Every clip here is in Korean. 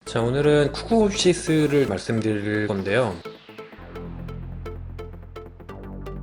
자, 오늘은 쿠쿠홈시스를 말씀드릴 건데요.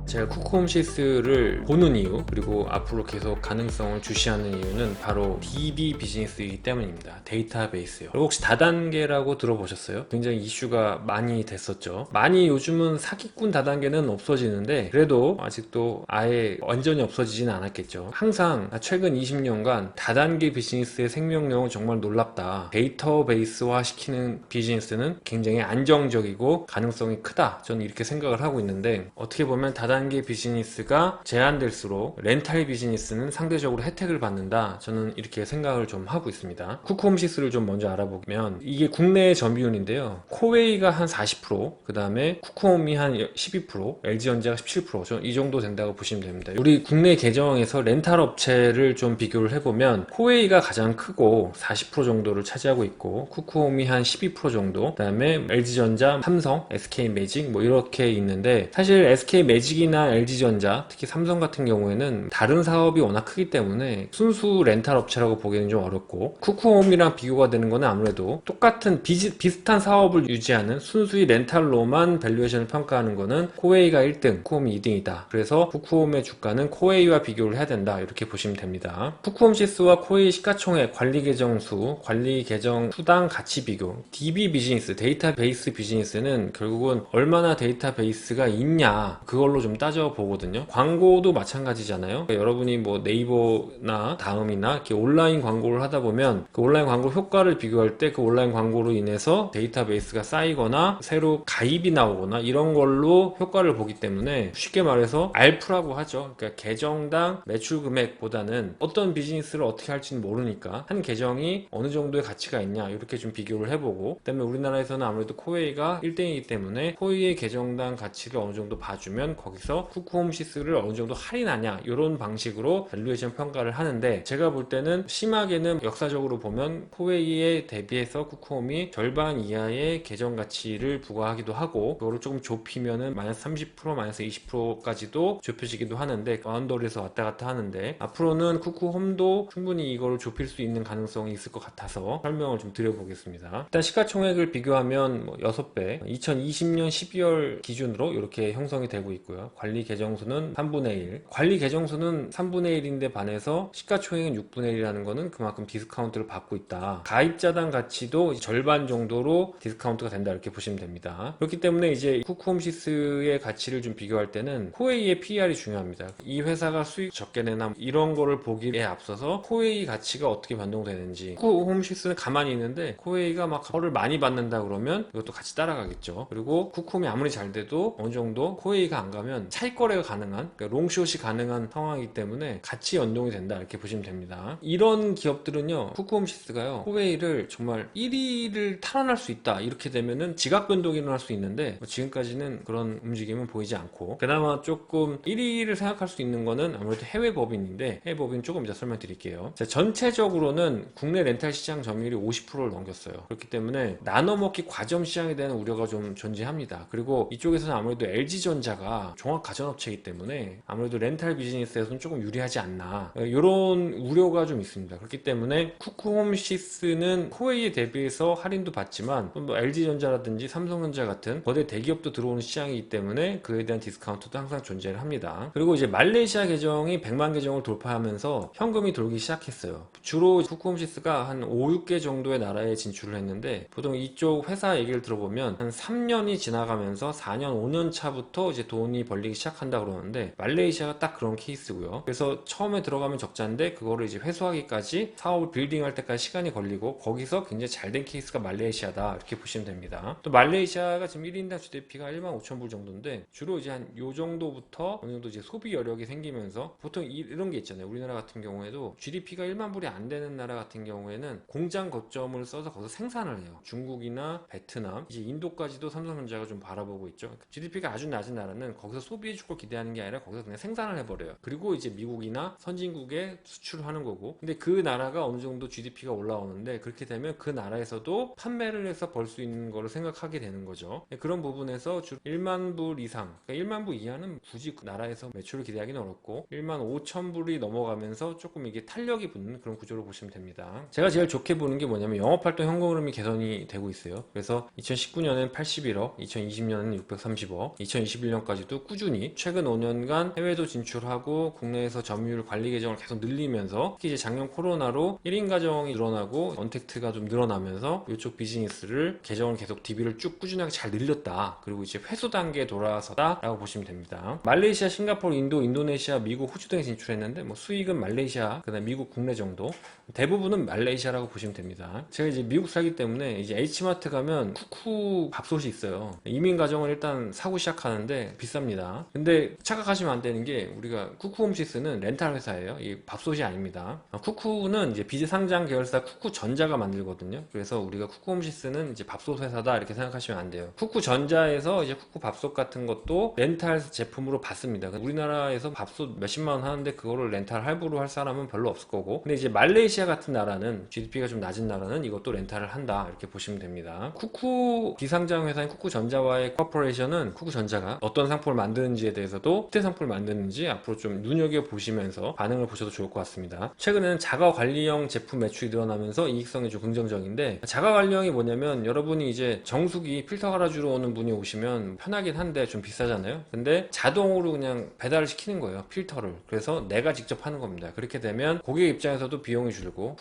제가 쿠쿠홈시스를 보는 이유, 그리고 앞으로 계속 가능성을 주시하는 이유는 바로 DB 비즈니스이기 때문입니다. 데이터베이스요. 그리고 혹시 다단계라고 들어보셨어요? 굉장히 이슈가 많이 됐었죠. 많이 요즘은 사기꾼 다단계는 없어지는데 그래도 아직도 아예 완전히 없어지지는 않았겠죠. 항상 최근 20년간 다단계 비즈니스의 생명력은 정말 놀랍다. 데이터베이스화 시키는 비즈니스는 굉장히 안정적이고 가능성이 크다. 저는 이렇게 생각을 하고 있는데, 어떻게 보면 다단계 비즈니스가 제한될수록 렌탈 비즈니스는 상대적으로 혜택을 받는다. 저는 이렇게 생각을 좀 하고 있습니다. 쿠쿠홈시스를 좀 먼저 알아보면, 이게 국내 점유율인데요. 코웨이가 한 40%, 그 다음에 쿠쿠홈이 한 12%, LG전자가 17%, 이 정도 된다고 보시면 됩니다. 우리 국내 계정에서 렌탈 업체를 좀 비교를 해보면 코웨이가 가장 크고 40% 정도를 차지하고 있고, 쿠쿠홈이 한 12% 정도, 그 다음에 LG전자, 삼성, SK매직 뭐 이렇게 있는데, 사실 SK매직이나 LG전자, 특히 삼성 같은 경우에는 다른 사업이 워낙 크기 때문에 순수 렌탈 업체라고 보기에는 좀 어렵고, 쿠쿠홈이랑 비교가 되는 거는 아무래도 똑같은 비슷한 사업을 유지하는 순수히 렌탈로만 밸류에이션을 평가하는 거는 코웨이가 1등, 쿠쿠홈이 2등이다. 그래서 쿠쿠홈의 주가는 코웨이와 비교를 해야 된다, 이렇게 보시면 됩니다. 쿠쿠홈시스와 코웨이 시가총액, 관리 계정 수, 관리 계정 수당 가치 비교, DB 비즈니스, 데이터베이스 비즈니스는 결국은 얼마나 데이터베이스가 있냐, 그걸로 좀 따져보거든요. 광고도 마찬가지잖아요. 그러니까 여러분이 뭐 네이버나 다음이나 이렇게 온라인 광고를 하다 보면 그 온라인 광고 효과를 비교할 때 그 온라인 광고로 인해서 데이터베이스가 쌓이거나 새로 가입이 나오거나 이런 걸로 효과를 보기 때문에, 쉽게 말해서 알프라고 하죠. 그러니까 계정당 매출 금액보다는 어떤 비즈니스를 어떻게 할지는 모르니까 한 계정이 어느 정도의 가치가 있냐, 이렇게 좀 비교를 해보고, 그다음에 우리나라에서는 아무래도 코웨이가 1등이기 때문에 코웨이의 계정당 가치를 어느 정도 봐주면 거기서 쿠쿠홈시스를 어느 정도 할인하냐, 이런 방식으로 밸류에이션 평가를 하는데, 제가 볼 때는 심하게는 역사적으로 보면 코웨이에 대비해서 쿠쿠홈이 절반 이하의 계정 가치를 부과하기도 하고, 그거를 조금 좁히면은 마이너스 30%, 마이너스 20%까지도 좁혀지기도 하는데, 바운더리에서 왔다 갔다 하는데, 앞으로는 쿠쿠홈도 충분히 이거를 좁힐 수 있는 가능성이 있을 것 같아서 설명을 좀 드려보겠습니다. 일단 시가총액을 비교하면 6배, 2020년 12월 기준으로 이렇게 형성이 되고 있고요. 관리 계정수는 3분의 1. 관리 계정수는 3분의 1인데 반해서 시가총액은 6분의 1이라는 거는 그만큼 디스카운트를 받고 있다. 가입자당 가치도 절반 정도로 디스카운트가 된다, 이렇게 보시면 됩니다. 그렇기 때문에 이제 쿠쿠홈시스의 가치를 좀 비교할 때는 코웨이의 PER이 중요합니다. 이 회사가 수익 적게 내나 이런 거를 보기에 앞서서 코웨이 가치가 어떻게 변동되는지, 쿠쿠홈시스는 가만히 있는데 코웨이가 막 헐을 많이 받는다 그러면 이것도 같이 따라가겠죠. 그리고 쿠쿠홈이 아무리 잘 돼도 어느 정도 코웨이가 안 가면 차익 거래가 가능한, 그러니까 롱숏이 가능한 상황이기 때문에 같이 연동이 된다, 이렇게 보시면 됩니다. 이런 기업들은요, 쿠쿠홈시스가요, 코웨이를 정말 1위를 탈환할 수 있다, 이렇게 되면은 지각 변동이 일어날 수 있는데, 지금까지는 그런 움직임은 보이지 않고, 그나마 조금 1위를 생각할 수 있는 거는 아무래도 해외 법인인데, 해외 법인 조금 이따 설명드릴게요. 자, 전체적으로는 국내 렌탈 시장 점유율이 50%를 넘겼어요. 그렇기 때문에 나눠먹기 과점 시장에 대한 우려가 좀 존재합니다. 그리고 이쪽에서는 아무래도 LG전자가 종합 가전업체이기 때문에 아무래도 렌탈 비즈니스에서는 조금 유리하지 않나, 이런 우려가 좀 있습니다. 그렇기 때문에 쿠쿠홈시스는 코웨이에 대비해서 할인도 받지만 뭐 LG전자라든지 삼성전자 같은 거대 대기업도 들어오는 시장이기 때문에 그에 대한 디스카운트도 항상 존재를 합니다. 그리고 이제 말레이시아 계정이 100만 계정을 돌파하면서 현금이 돌기 시작했어요. 주로 쿠쿠홈시스가 한 5, 6개 정도의 나라에 진출을 했는데, 보통 이쪽 회사 얘기를 들어보면 한 3년이 지나가면서 4년, 5년 차부터 이제 돈이 벌리기 시작한다 그러는데, 말레이시아가 딱 그런 케이스고요. 그래서 처음에 들어가면 적자인데 그거를 이제 회수하기까지, 사업을 빌딩할 때까지 시간이 걸리고, 거기서 굉장히 잘 된 케이스가 말레이시아다, 이렇게 보시면 됩니다. 또 말레이시아가 지금 1인당 GDP가 15,000불 정도인데, 주로 이제 한 요 정도부터 어느 정도 이제 소비 여력이 생기면서, 보통 이런 게 있잖아요. 우리나라 같은 경우에도 GDP가 1만 불이 안 되는 나라 같은 경우에는 공장 거점을 써서 거기서 생산을 해요. 중국이나 베트남, 이제 인도까지도 삼성전자가 좀 바라보고 있죠. GDP가 아주 낮은 나라는 거기서 소비해 줄 걸 기대하는 게 아니라 거기서 그냥 생산을 해버려요. 그리고 이제 미국이나 선진국에 수출하는 거고, 근데 그 나라가 어느 정도 GDP가 올라오는데 그렇게 되면 그 나라에서도 판매를 해서 벌 수 있는 거를 생각하게 되는 거죠. 그런 부분에서 주로 1만 불 이상, 그러니까 1만 불 이하는 굳이 그 나라에서 매출을 기대하기는 어렵고 1만 5천 불이 넘어가면서 조금 이게 탄력이 붙는 그런 구조로 보시면 됩니다. 제가 제일 좋게 보는 게 뭐냐면 영업활동 현금 흐름이 개선이 되고 있어요. 그래서 2019년엔 81억, 2020년은 630억, 2021년까지도 꾸준히 최근 5년간 해외도 진출하고 국내에서 점유율 관리 계정을 계속 늘리면서 특히 이제 작년 코로나로 1인 가정이 늘어나고 언택트가 좀 늘어나면서 이쪽 비즈니스를 계정을 계속 DB를 쭉 꾸준하게 잘 늘렸다. 그리고 이제 회수 단계에 돌아서다 라고 보시면 됩니다. 말레이시아, 싱가포르, 인도, 인도네시아, 미국, 호주 등에 진출했는데 뭐 수익은 말레이시아, 그다음 미국 국내 정도, 대부분은 말레이시아라고 보시면 됩니다. 제가 이제 미국 살기 때문에 이제 H마트 가면 쿠쿠 밥솥이 있어요. 이민 가정을 일단 사고 시작하는데 비쌉니다. 근데 착각하시면 안 되는 게 우리가 쿠쿠홈시스는 렌탈 회사예요. 이 밥솥이 아닙니다. 쿠쿠는 이제 비상장 계열사 쿠쿠전자가 만들거든요. 그래서 우리가 쿠쿠홈시스는 이제 밥솥 회사다 이렇게 생각하시면 안 돼요. 쿠쿠전자에서 이제 쿠쿠 밥솥 같은 것도 렌탈 제품으로 받습니다. 우리나라에서 밥솥 몇십만 원 하는데 그거를 렌탈 할부로 할 사람은 별로 없을 거고, 근데 이제 말레이시아 같은 나라는 GDP가 좀 낮은 나라는 이것도 렌탈을 한다 이렇게 보시면 됩니다. 쿠쿠 비상장 회사인 쿠쿠전자와의 코퍼레이션은 쿠쿠전자가 어떤 상품을 만드는지에 대해서도 어떤 상품을 만드는지 앞으로 좀 눈여겨보시면서 반응을 보셔도 좋을 것 같습니다. 최근에는 자가관리형 제품 매출이 늘어나면서 이익성이 좀 긍정적인데, 자가관리형이 뭐냐면 여러분이 이제 정수기 필터 갈아주러 오는 분이 오시면 편하긴 한데 좀 비싸잖아요. 근데 자동으로 그냥 배달을 시키는 거예요, 필터를. 그래서 내가 직접 하는 겁니다. 그렇게 되면 고객 입장에서도 비용이 줄고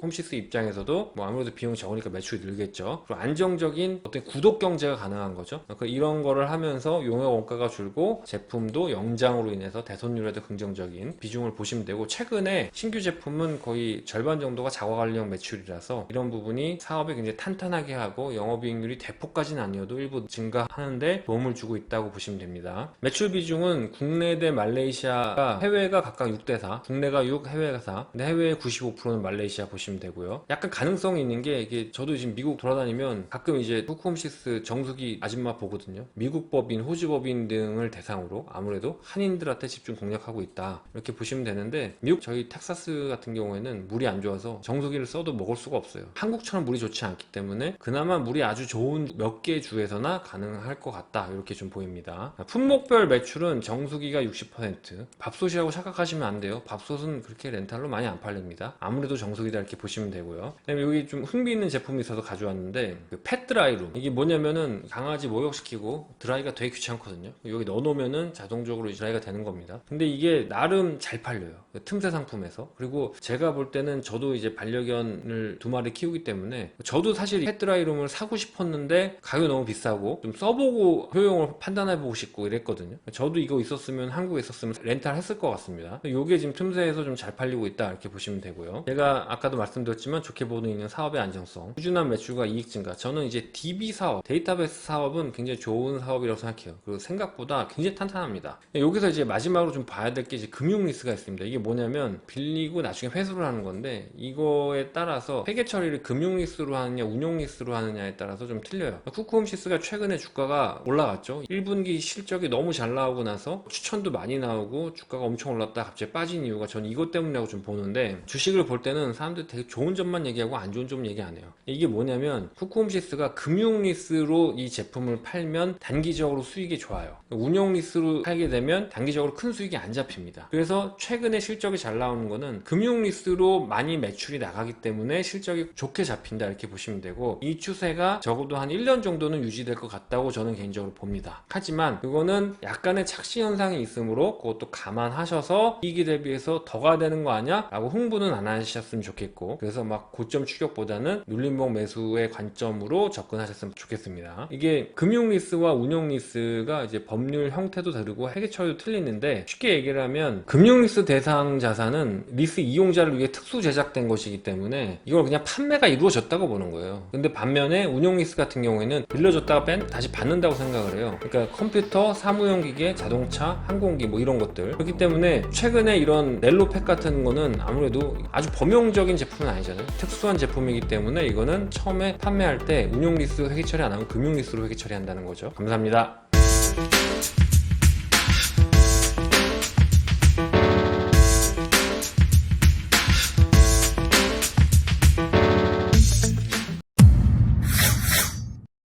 홈시스 입장에서도 뭐 아무래도 비용이 적으니까 매출이 늘겠죠. 그리고 안정적인 어떤 구독 경제가 가능한 거죠. 이런 거를 하면서 용역 원가가 줄고 제품도 영장으로 인해서 대손율에도 긍정적인 비중을 보시면 되고, 최근에 신규 제품은 거의 절반 정도가 자가관리형 매출이라서 이런 부분이 사업에 굉장히 탄탄하게 하고 영업이익률이 대폭까지는 아니어도 일부 증가하는데 도움을 주고 있다고 보시면 됩니다. 매출 비중은 국내 대 말레이시아가, 해외가 각각 6대4, 국내가 6, 해외가 4, 근데 해외의 95%는 말레이시아 보시면 되고요. 약간 가능성이 있는 게, 이게 저도 지금 미국 돌아다니면 가끔 이제 쿠쿠홈시스 정수기 아줌마 보거든요. 미국 법인, 호주 법인 등을 대상으로 아무래도 한인들한테 집중 공략하고 있다 이렇게 보시면 되는데, 미국 저희 텍사스 같은 경우에는 물이 안 좋아서 정수기를 써도 먹을 수가 없어요. 한국처럼 물이 좋지 않기 때문에 그나마 물이 아주 좋은 몇 개 주에서나 가능할 것 같다 이렇게 좀 보입니다. 품목별 매출은 정수기가 60%, 밥솥이라고 착각하시면 안 돼요. 밥솥은 그렇게 렌탈로 많이 안 팔립니다. 아무래도 정수기다 이렇게 보시면 되고요. 그다음에 여기 좀 흥미있는 제품이 있어서 가져왔는데, 그 펫드라이룸, 이게 뭐냐면은 강아지 목욕시키고 드라이가 되게 귀찮거든요. 여기 넣어놓으면은 자동적으로 드라이가 되는 겁니다. 근데 이게 나름 잘 팔려요, 틈새 상품에서. 그리고 제가 볼 때는 저도 이제 반려견을 2마리 키우기 때문에 저도 사실 펫드라이룸을 사고 싶었는데 가격이 너무 비싸고 좀 써보고 효용을 판단해보고 싶고 이랬거든요. 저도 이거 있었으면, 한국에 있었으면 렌탈 했을 것 같습니다. 이게 지금 틈새에서 좀 잘 팔리고 있다 이렇게 보시면 되고요. 제가 아까도 말씀드렸지만 좋게 보는 이유는 사업의 안정성, 꾸준한 매출과 이익 증가. 저는 이제 DB 사업, 데이터베이스 사업은 굉장히 좋은 사업이라고 생각해요. 그리고 생각보다 굉장히 탄탄합니다. 여기서 이제 마지막으로 좀 봐야 될 게 이제 금융 리스크가 있습니다. 이게 뭐냐면 빌리고 나중에 회수를 하는 건데, 이거에 따라서 회계 처리를 금융 리스크로 하느냐 운용 리스크로 하느냐에 따라서 좀 틀려요. 쿠쿠홈시스가 최근에 주가가 올라갔죠. 1분기 실적이 너무 잘 나오고 나서 추천도 많이 나오고 주가가 엄청 올랐다 갑자기 빠진 이유가 저는 이것 때문이라고 좀 보는데, 주식을 볼 때는 사람들이 되게 좋은 점만 얘기하고 안 좋은 점 얘기 안 해요. 이게 뭐냐면 쿠쿠홈시스가 금융 리스크로 이 제품을 팔면 단기적으로 수익이 좋아요. 운용 리스크로 팔게 되면 단기적으로 큰 수익이 안 잡힙니다. 그래서 최근에 실적이 잘 나오는 거는 금융 리스크로 많이 매출이 나가기 때문에 실적이 좋게 잡힌다 이렇게 보시면 되고, 이 추세가 적어도 한 1년 정도는 유지될 것 같다고 저는 개인적으로 봅니다. 하지만 그거는 약간의 착시 현상이 있으므로 그것도 감안하셔서 이익에 대비해서 더가 되는 거 아니야? 라고 흥분은 안 하셨으면 좋겠고, 그래서 막 고점 추격보다는 눌림목 매수의 관점으로 접근하셨으면 좋겠습니다. 이게 금융 리스크와 운용 리스크가 이제 법률 형태도 다르고 회계 처리도 틀리는데, 쉽게 얘기를 하면 금융 리스크 대상 자산은 리스크 이용자를 위해 특수 제작된 것이기 때문에 이걸 그냥 판매가 이루어졌다고 보는 거예요. 근데 반면에 운용 리스크 같은 경우에는 빌려줬다가 다시 받는다고 생각을 해요. 그러니까 컴퓨터, 사무용 기계, 자동차, 항공기 뭐 이런 것들. 그렇기 때문에 최근에 이런 넬로팩 같은 거는 아무래도 아주 범용적인 제품은 아니잖아요. 특수한 제품이기 때문에 이거는 처음에 판매할 때 운용 리스크 회계 처리 안 하고 금융 리스크로 회계 처리한다는 거죠. 감사합니다.